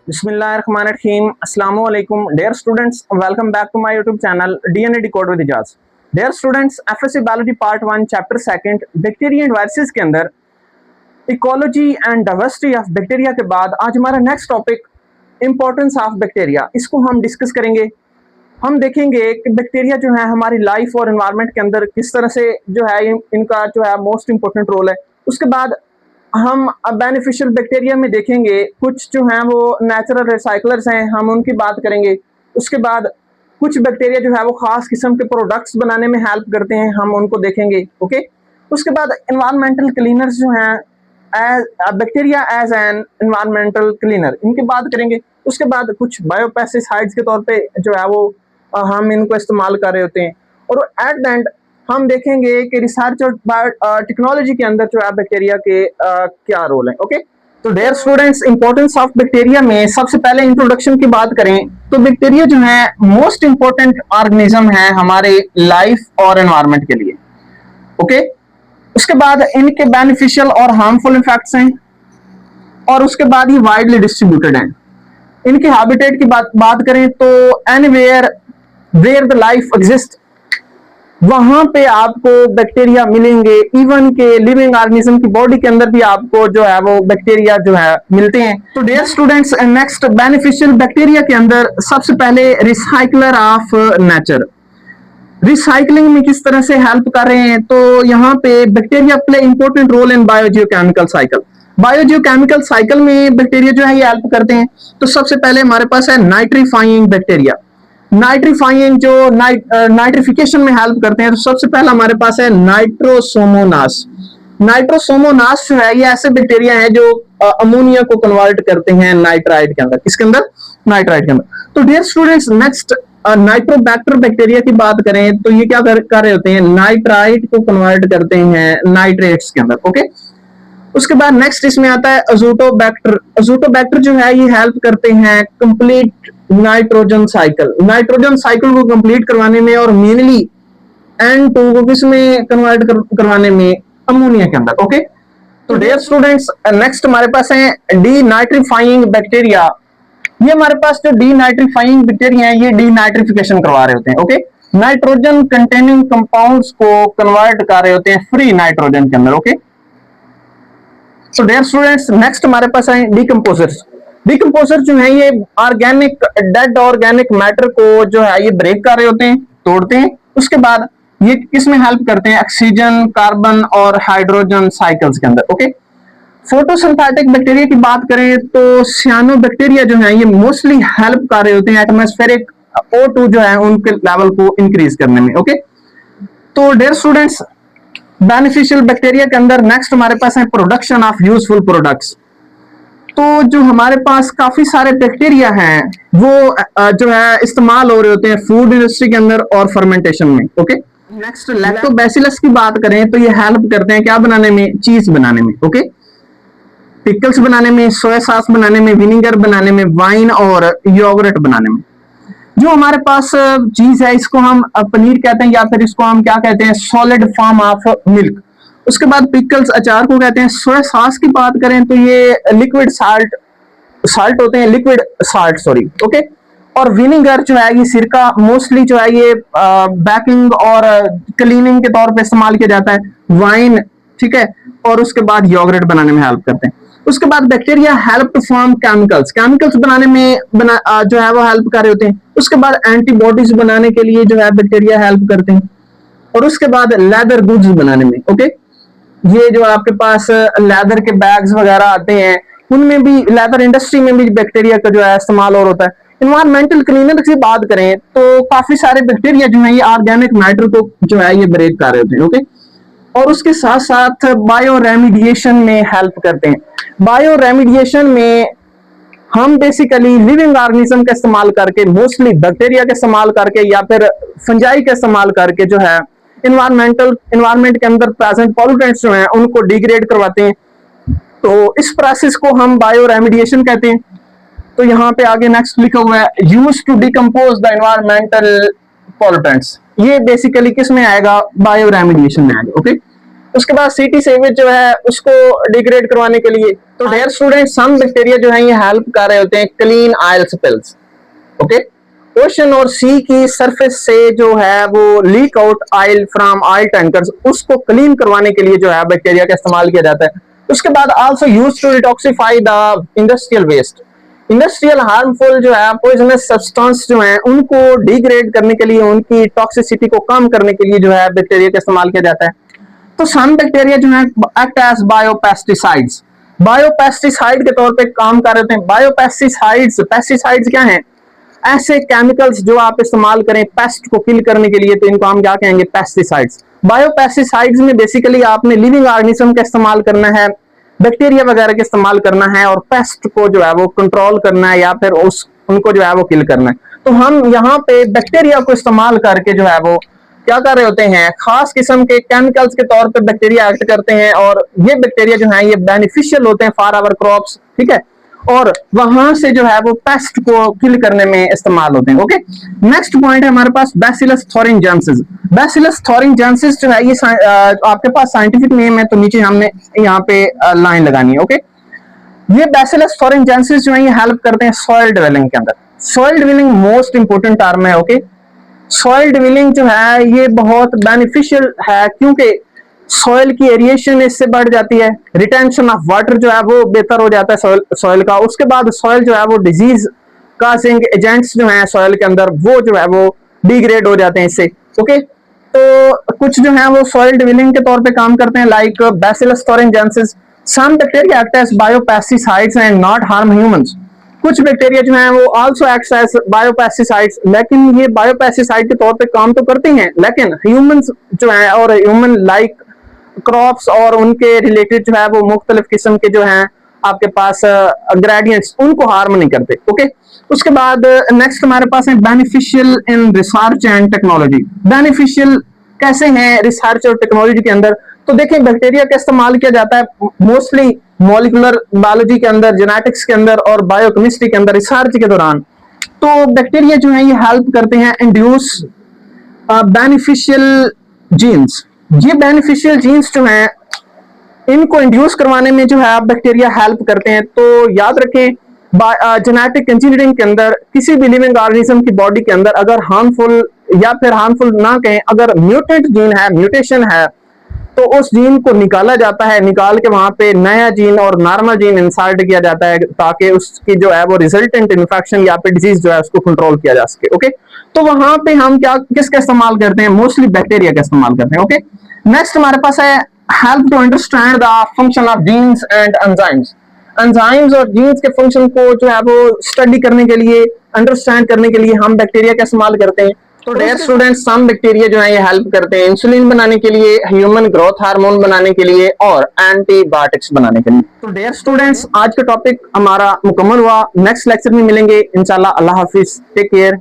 Bismillahirrahmanirrahim. Assalamu alaikum. Dear students, welcome back to my YouTube channel DNA Decode with Ijaz. Dear students, FSC Biology Part 1 Chapter 2 bacteria and viruses के अंदर ecology and diversity of bacteria के बाद आज हमारा next topic importance of bacteria, इसको हम discuss करेंगे। हम देखेंगे कि बैक्टीरिया जो है हमारी लाइफ और एनवायरनमेंट के अंदर किस तरह से जो है इनका जो है मोस्ट इंपॉर्टेंट रोल है। उसके बाद हम बेनिफिशियल बैक्टीरिया में देखेंगे, कुछ जो हैं वो नेचुरल रिसाइकलर्स हैं, हम उनकी बात करेंगे। उसके बाद कुछ बैक्टीरिया जो है वो खास किस्म के प्रोडक्ट्स बनाने में हेल्प करते हैं, हम उनको देखेंगे। ओके, उसके बाद एनवायरमेंटल क्लीनर्स जो हैं, bacteria as an environmental cleaner, इनकी बात करेंगे। उसके बाद कुछ बायोपेस्टिसाइड्स के तौर पे जो है वो हम इनको इस्तेमाल कर रहे होते हैं। और एट द एंड हम देखेंगे कि रिसर्च और टेक्नोलॉजी के अंदर जो है बैक्टीरिया के क्या रोल है। ओके, तो dear students, importance of bacteria में सबसे पहले इंट्रोडक्शन की बात करें तो बैक्टीरिया जो है मोस्ट इंपॉर्टेंट ऑर्गेनिज्म है हमारे लाइफ और एनवायरनमेंट के लिए। ओके, उसके बाद इनके बेनिफिशियल और हार्मफुल इफेक्ट्स हैं, और उसके बाद ये वाइडली डिस्ट्रीब्यूटेड हैं। इनके हैबिटेट की बात करें तो anywhere where the life exist, वहां पे आपको बैक्टीरिया मिलेंगे। इवन के लिविंग ऑर्गेनिज्म की बॉडी के अंदर भी आपको जो है वो बैक्टीरिया जो है मिलते हैं। तो dear students, next beneficial bacteria के अंदर सबसे पहले रिसाइकलर ऑफ नेचर। रिसाइकलिंग में किस तरह से हेल्प कर रहे हैं, तो यहाँ पे bacteria play important role in biogeochemical cycle. Biogeochemical cycle में बैक्टीरिया जो है ये हेल्प करते हैं। तो सबसे पहले हमारे पास है नाइट्रीफाइंग बैक्टीरिया। नाइट्रीफाइंग जो नाइट्रिफिकेशन में हेल्प करते हैं, तो सबसे पहला हमारे पास है नाइट्रोसोमोनास। नाइट्रोसोमोनास जो है ये ऐसे बैक्टीरिया हैं जो अमोनिया को कन्वर्ट करते हैं नाइट्राइट के अंदर। किसके अंदर? नाइट्राइट के अंदर। तो dear students, next nitrobacter bacteria की बात करें तो ये क्या कर रहे होते हैं, नाइट्राइट को कन्वर्ट करते हैं नाइट्रेट्स के अंदर। ओके, उसके बाद नेक्स्ट इसमें आता है अजोटोबैक्टर। अजोटोबैक्टर जो है ये हेल्प करते हैं complete nitrogen cycle, nitrogen cycle को कंप्लीट करवाने में, और मेनली N2 को किसमें कन्वर्ट करवाने में, अमोनिया के अंदर। ओके, तो डियर स्टूडेंट्स, नेक्स्ट हमारे पास है डीनाइट्रीफाइंग बैक्टीरिया। ये हमारे पास जो डीनाइट्रीफाइंग बैक्टीरिया है ये डीनाइट्रिफिकेशन करवा रहे होते हैं। ओके, नाइट्रोजन कंटेनिंग कंपाउंड्स को कन्वर्ट कर रहे होते हैं फ्री नाइट्रोजन के अंदर। Okay, so dear students, next हमारे पास है डिकम्पोजर्स। डिकम्पोजर जो है ये ऑर्गेनिक डेड ऑर्गेनिक मैटर को जो है ये ब्रेक कर रहे होते हैं, तोड़ते हैं। उसके बाद ये किसमें हेल्प करते हैं, ऑक्सीजन, कार्बन और हाइड्रोजन साइकिल्स के अंदर। ओके, फोटोसिंथेटिक बैक्टीरिया की बात करें तो सियानो बैक्टीरिया जो है ये मोस्टली हेल्प कर रहे होते हैं एटमॉस्फेरिक O2 जो है उनके लेवल को इंक्रीज करने में। ओके, तो डियर स्टूडेंट्स, बेनिफिशियल बैक्टीरिया के अंदर नेक्स्ट हमारे पास है प्रोडक्शन ऑफ यूजफुल प्रोडक्ट्स। तो जो हमारे पास काफी सारे बैक्टीरिया हैं वो जो है इस्तेमाल हो रहे होते हैं फूड इंडस्ट्री के अंदर और फर्मेंटेशन में। ओके, नेक्स्ट लैक्टोबैसिलस की बात करें तो ये हेल्प करते हैं क्या बनाने में, चीज बनाने में। ओके, पिकल्स बनाने में, सोया सॉस बनाने में, विनेगर बनाने में, वाइन और योगर्ट बनाने में। जो हमारे पास चीज है इसको हम पनीर कहते हैं, या फिर इसको हम क्या कहते हैं, सॉलिड फॉर्म ऑफ मिल्क। उसके बाद पिकल्स अचार को कहते हैं। सोया सॉस की बात करें तो ये लिक्विड साल्ट होते हैं, लिक्विड साल्ट सॉरी। ओके, और विनेगर जो है ये सिरका मोस्टली जो है ये बेकिंग और क्लीनिंग के तौर पे इस्तेमाल किया जाता है। वाइन, ठीक है, और उसके बाद योगर्ट बनाने में हेल्प करते हैं। उसके बाद bacteria help to form chemicals बनाने में जो है वो हेल्प कर रहे होते हैं। उसके बाद एंटीबॉडीज बनाने के लिए जो है बैक्टीरिया हेल्प करते हैं। और उसके बाद लेदर गुड्स बनाने में। ओके, ये जो आपके पास लेदर के बैग्स वगैरह आते हैं उनमें भी, लेदर इंडस्ट्री में भी बैक्टीरिया का जो है इस्तेमाल और होता है। इन्वायरमेंटल क्लीनर की बात करें तो काफी सारे बैक्टीरिया जो है ये ऑर्गेनिक मैटर को जो है ये ब्रेक कर रहे होते हैं। ओके, और उसके साथ साथ बायो रेमिडिएशन में हेल्प करते हैं। बायो रेमिडिएशन में हम बेसिकली लिविंग ऑर्गेनिज्म का इस्तेमाल करके, मोस्टली बैक्टीरिया का इस्तेमाल करके या फिर फंजाई का इस्तेमाल करके जो है एनवायरमेंट के अंदर प्रेजेंट पॉल्यूटेंट्स जो हैं उनको डिग्रेड करवाते हैं। तो इस प्रोसेस को हम बायो रेमिडिएशन कहते हैं। तो यहाँ पे आगे नेक्स्ट लिखा हुआ है use to decompose the environmental pollutants. ये बेसिकली किस में आएगा, बायो रेमिडिएशन में आएगा। ओके, उसके बाद सीटी सेवेज जो है उसको डिग्रेड करवाने के लिए। तो डियर स्टूडेंट, सम बैक्टीरिया जो है ये हेल्प कर रहे होते हैं clean oil spills. Okay, ocean और सी की सरफेस से जो है वो leak out oil from oil tankers, उसको क्लीन करवाने के लिए जो है बैक्टीरिया का इस्तेमाल किया जाता है। उसके बाद also used to detoxify the industrial waste. Industrial harmful जो है पॉइजनस सब्सटेंस जो है उनको डिग्रेड करने के लिए, उनकी टॉक्सिसिटी को कम करने के लिए जो है बैक्टीरिया का इस्तेमाल किया जाता है। तो सम बैक्टीरिया जो है एक्ट एज बायोपेस्टिसाइड्स, बायोपेस्टिसाइड के तौर पे काम कर रहे हैं। बायोपेस्टिसाइड्स, पेस्टिसाइड्स क्या हैं? ऐसे केमिकल्स जो आप इस्तेमाल करें पेस्ट को किल करने के लिए, तो इनको हम क्या कहेंगे? पेस्टिसाइड्स। बायोपेस्टिसाइड्स में बेसिकली आपने लिविंग ऑर्गेनिज्म का इस्तेमाल करना है, बैक्टीरिया वगैरह का इस्तेमाल करना है और पेस्ट को जो है वो कंट्रोल करना है या फिर उनको जो है वो किल करना है। तो हम यहाँ पे बैक्टीरिया को इस्तेमाल करके जो है वो क्या कर रहे होते हैं? खास किस्म के केमिकल्स के तौर पे बैक्टीरिया एक्ट करते हैं और ये बैक्टीरिया जो है ये बेनिफिशियल होते हैं फॉर आवर क्रॉप्स, ठीक है, और वहां से जो है वो पेस्ट को किल करने में इस्तेमाल होते हैं। ओके, नेक्स्ट पॉइंट है हमारे पास बैसिलस थोरिंजेंसिस। बैसिलस थोरिंजेंसिस जो है ये आपके पास साइंटिफिक नेम है, तो नीचे हमने यहाँ पे लाइन लगानी है। ओके, ये बैसिलस थोरिंजेंसिस जो है ये हेल्प करते हैं सॉइल डिवेलिंग के अंदर। Soil dwelling most important term है। ओके, सॉइल डिवेलिंग जो है ये बहुत बेनिफिशियल है क्योंकि सॉइल की एरिएशन इससे बढ़ जाती है, रिटेंशन ऑफ वाटर जो है वो बेहतर हो जाता है सॉइल का। उसके बाद सॉइल जो है वो डिजीज काजिंग एजेंट्स जो है सॉइल के अंदर वो जो है वो डिग्रेड हो जाते हैं इससे। ओके, तो कुछ जो है वो सॉइल डिवेलिंग के तौर पे काम करते हैं like bacillus thuringiensis. Some bacteria act as biopesticides and not harm humans. कुछ बैक्टीरिया जो है वो आल्सो एक्ट एज बायोपेस्टिसाइड्स, लेकिन ये बायोपेस्टिसाइड के तौर पे काम तो करते हैं लेकिन ह्यूमंस जो है और ह्यूमन लाइक क्रॉप्स और उनके रिलेटेड जो है वो मुख्तलिफ किस्म के जो हैं आपके पास ग्रेडियंट्स उनको हार्म नहीं करते। ओके, उसके बाद नेक्स्ट हमारे पास है beneficial in research and technology. Beneficial कैसे हैं रिसर्च और टेक्नोलॉजी के अंदर? तो देखिए बैक्टीरिया का इस्तेमाल किया जाता है मोस्टली मॉलिक्यूलर बायोलॉजी के अंदर, जेनेटिक्स के अंदर और बायोकेमिस्ट्री के अंदर रिसर्च के दौरान। तो बैक्टीरिया जो है ये हेल्प करते हैं इंड्यूस बेनिफिशियल जीन्स। ये बेनिफिशियल जीन्स जो हैं इनको इंड्यूस करवाने में जो है आप बैक्टीरिया हेल्प करते हैं। तो याद रखें जेनेटिक इंजीनियरिंग के अंदर किसी भी लिविंग ऑर्गेनिज्म की बॉडी के अंदर अगर हार्मफुल या फिर हार्मफुल ना कहें, अगर म्यूटेंट जीन है, म्यूटेशन है, तो उस जीन को निकाला जाता है, निकाल के वहां पे नया जीन और नॉर्मल जीन इंसर्ट किया जाता है ताकि उसकी जो है वो रिजल्टेंट इन्फेक्शन या फिर डिजीज जो है उसको कंट्रोल किया जा सके। ओके, तो वहां पे हम क्या किसका इस्तेमाल करते हैं? मोस्टली बैक्टीरिया का इस्तेमाल करते हैं। ओके, नेक्स्ट हमारे पास है help to understand the function of genes and enzymes. Enzymes और जीन्स के फंक्शन को जो है वो स्टडी करने के लिए, अंडरस्टैंड करने के लिए हम बैक्टीरिया का इस्तेमाल करते हैं। तो डियर स्टूडेंट्स, सम बैक्टीरिया जो है ये हेल्प करते हैं इंसुलिन बनाने के लिए, ह्यूमन ग्रोथ हार्मोन बनाने के लिए और एंटीबायोटिक्स बनाने के लिए। तो डियर स्टूडेंट्स, आज का टॉपिक हमारा मुकम्मल हुआ। नेक्स्ट लेक्चर में मिलेंगे इंशाल्लाह। अल्लाह हाफिज, टेक केयर।